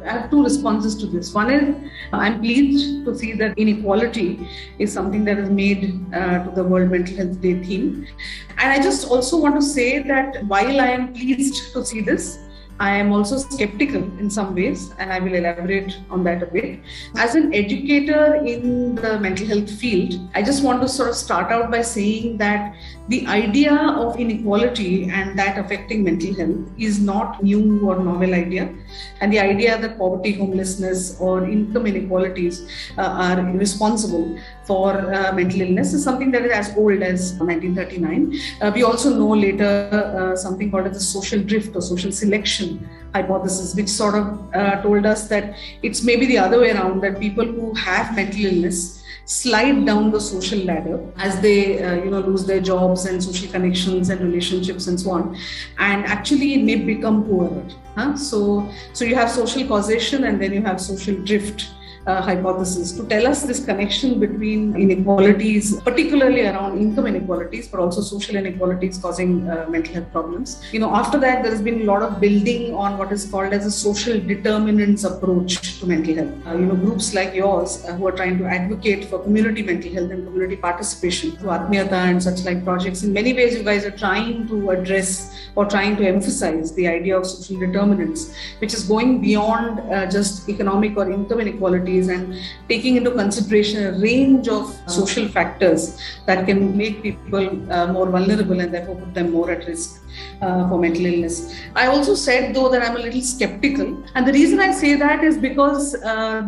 I have two responses to this. One is I'm pleased to see that inequality is something that is made to the World Mental Health Day theme. And I just also want to say that while I am pleased to see this, I am also skeptical in some ways, and I will elaborate on that a bit. As an educator in the mental health field, I just want to sort of start out by saying that the idea of inequality and that affecting mental health is not new or novel idea. And the idea that poverty, homelessness, or income inequalities are responsible for mental illness is something that is as old as 1939. We also know later something called as the social drift or social selection hypothesis, which sort of told us that it's maybe the other way around, that people who have mental illness slide down the social ladder as they lose their jobs and social connections and relationships and so on, and actually may become poorer. So you have social causation and then you have social drift hypothesis to tell us this connection between inequalities, particularly around income inequalities, but also social inequalities causing mental health problems. After that, there has been a lot of building on what is called as a social determinants approach to mental health. Groups like yours who are trying to advocate for community mental health and community participation through Atmiyata and such like projects. In many ways, you guys are trying to address or trying to emphasize the idea of social determinants, which is going beyond just economic or income inequalities and taking into consideration a range of social factors that can make people more vulnerable and therefore put them more at risk for mental illness. I also said, though, that I'm a little skeptical. And the reason I say that is because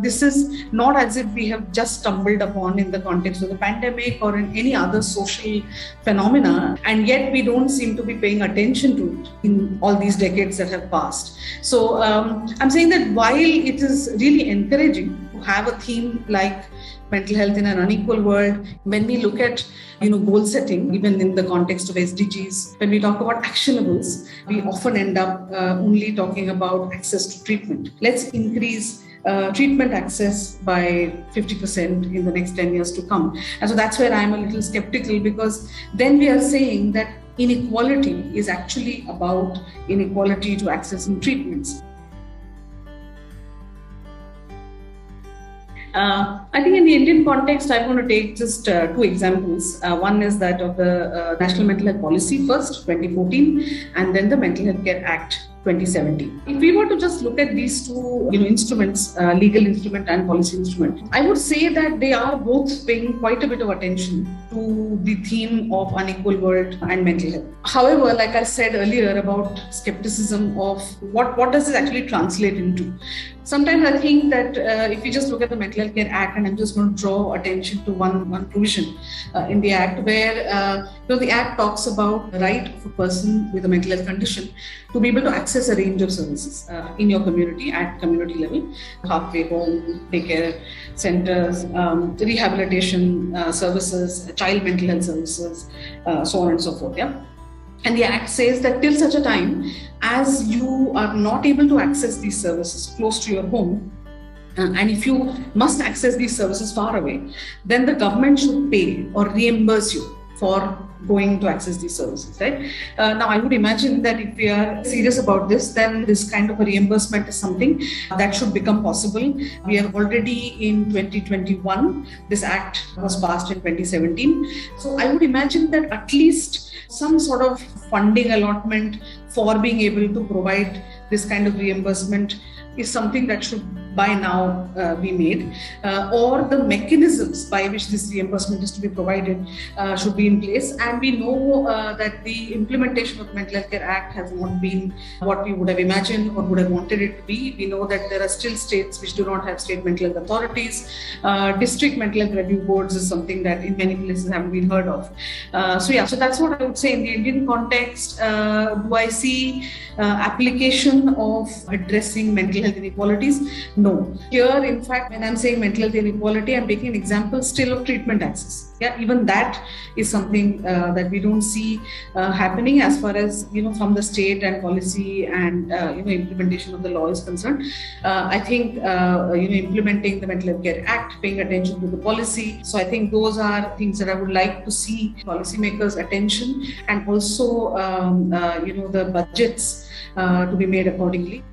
this is not as if we have just stumbled upon in the context of the pandemic or in any other social phenomena, and yet we don't seem to be paying attention to it in all these decades that have passed. So I'm saying that while it is really encouraging to have a theme like mental health in an unequal world, when we look at goal setting, even in the context of SDGs, when we talk about actionables, we often end up only talking about access to treatment. Let's increase treatment access by 50% in the next 10 years to come. And so that's where I'm a little skeptical, because then we are saying that inequality is actually about inequality to accessing treatments. I think in the Indian context, I'm going to take just two examples. One is that of the National Mental Health Policy first, 2014, and then the Mental Health Care Act, 2017. If we were to just look at these two instruments, legal instrument and policy instrument, I would say that they are both paying quite a bit of attention to the theme of unequal world and mental health. However, like I said earlier about skepticism of what does this actually translate into. Sometimes I think that if you just look at the Mental Health Care Act, and I'm just going to draw attention to one provision in the Act where the Act talks about the right of a person with a mental health condition to be able to access a range of services in your community at community level, halfway home, daycare centers, rehabilitation services, child mental health services, so on and so forth. Yeah. And the Act says that till such a time as you are not able to access these services close to your home, and if you must access these services far away, then the government should pay or reimburse you for going to access these services, right? Now, I would imagine that if we are serious about this, then this kind of a reimbursement is something that should become possible. We are already in 2021. This Act was passed in 2017. So I would imagine that at least some sort of funding allotment for being able to provide this kind of reimbursement is something that should by now be made, or the mechanisms by which this reimbursement is to be provided should be in place. And we know that the implementation of the Mental Health Care Act has not been what we would have imagined or would have wanted it to be. We know that there are still states which do not have state mental health authorities. District mental health review boards is something that in many places haven't been heard of. So that's what I would say in the Indian context. Do I see application of addressing mental health inequalities? No. Here, in fact, when I'm saying mental health inequality, I'm taking an example still of treatment access. Yeah, even that is something that we don't see happening as far as, from the state and policy and, implementation of the law is concerned. I think, implementing the Mental Health Care Act, paying attention to the policy. So I think those are things that I would like to see policymakers' attention, and also, the budgets to be made accordingly.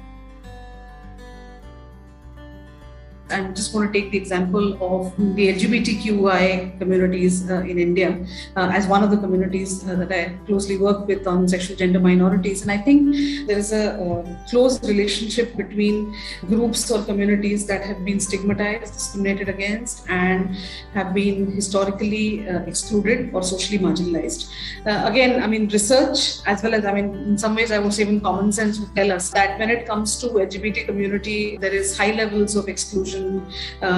I'm just going to take the example of the LGBTQI communities in India as one of the communities that I closely work with on sexual gender minorities. And I think there is a close relationship between groups or communities that have been stigmatized, discriminated against, and have been historically excluded or socially marginalized. Again, I mean, research as well as, I mean, in some ways, I would say even common sense would tell us that when it comes to LGBT community, there is high levels of exclusion,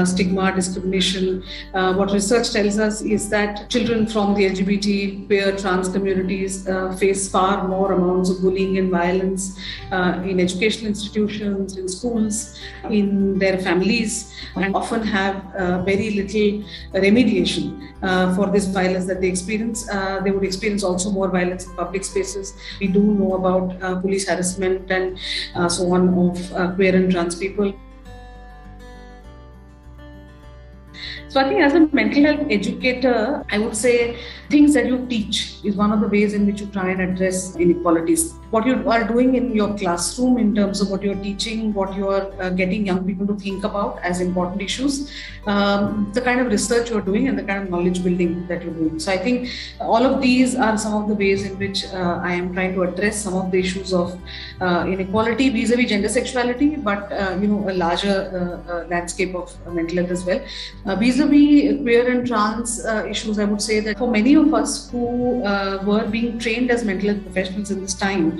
stigma, discrimination. What research tells us is that children from the LGBT, queer, trans communities face far more amounts of bullying and violence in educational institutions, in schools, in their families, and often have very little remediation for this violence that they experience. They would experience also more violence in public spaces. We do know about police harassment and so on of queer and trans people. So I think as a mental health educator, I would say things that you teach is one of the ways in which you try and address inequalities. What you are doing in your classroom in terms of what you're teaching, what you're getting young people to think about as important issues, the kind of research you're doing and the kind of knowledge building that you're doing. So I think all of these are some of the ways in which I am trying to address some of the issues of inequality vis-a-vis gender sexuality, but a larger landscape of mental health as well. Vis-a-vis queer and trans issues, I would say that for many of us who were being trained as mental health professionals in this time,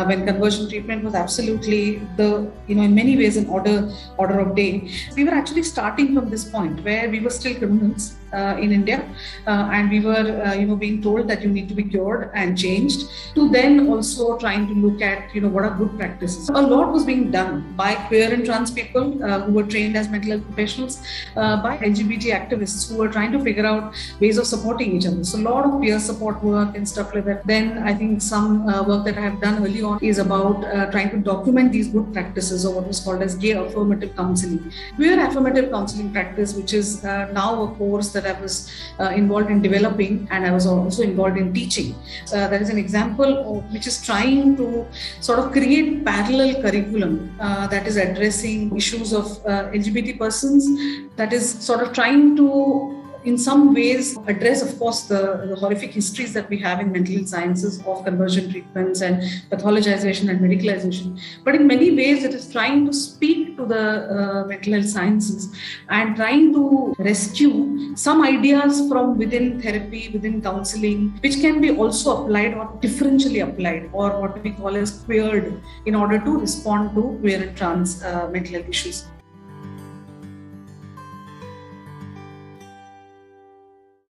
when conversion treatment was absolutely in many ways an order of day, we were actually starting from this point where we were still criminals in India, and we were being told that you need to be cured and changed, to then also trying to look at what are good practices. A lot was being done by queer and trans people who were trained as mental health professionals, by LGBT activists who were trying to figure out ways of supporting each other. So a lot of peer support work and stuff like that. Then I think some work that I have done early on is about trying to document these good practices, or what was called as gay affirmative counseling. Queer affirmative counseling practice, which is now a course that I was involved in developing, and I was also involved in teaching. That is an example of which is trying to sort of create parallel curriculum that is addressing issues of LGBT persons, that is sort of trying to in some ways address, of course, the horrific histories that we have in mental health sciences of conversion treatments and pathologization and medicalization. But in many ways, it is trying to speak to the mental health sciences and trying to rescue some ideas from within therapy, within counseling, which can be also applied or differentially applied, or what we call as queered, in order to respond to queer and trans mental health issues.